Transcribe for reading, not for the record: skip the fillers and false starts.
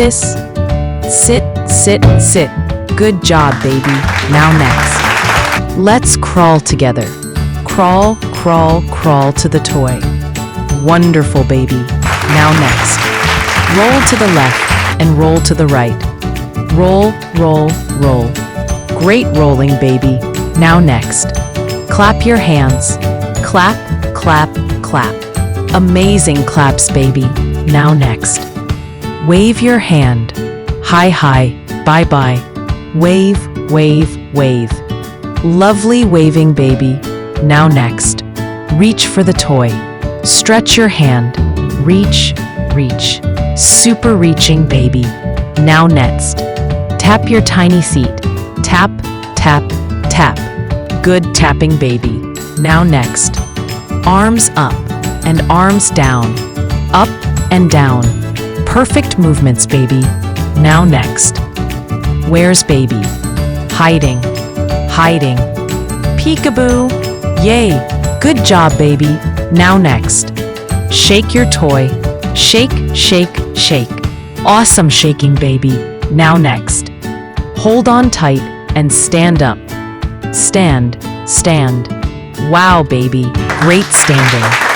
this? Sit, sit, sit. Good job, baby. Now next. Let's crawl together. Crawl, crawl, crawl to the toy. Wonderful, baby. Now next. Roll to the left and roll to the right. Roll, roll, roll. Great rolling, baby. Now next. Clap your hands. Clap, clap, clap. Amazing claps, baby. Now next. Wave your hand. Hi, hi, bye, bye. Wave, wave, wave. Lovely waving, baby. Now next. Reach for the toy. Stretch your hand. Reach, reach. Super reaching, baby. Now next. Tap your tiny seat. Tap, tap, tap. Good tapping, baby. Now next. Arms up and arms down. Up and down. Perfect movements, baby. Now next. Where's baby? Hiding, hiding. Peekaboo. Yay. Good job, baby. Now next. Shake your toy. Shake, shake, shake. Awesome shaking, baby. Now next. Hold on tight and stand up. Stand, stand. Wow, baby. Great standing.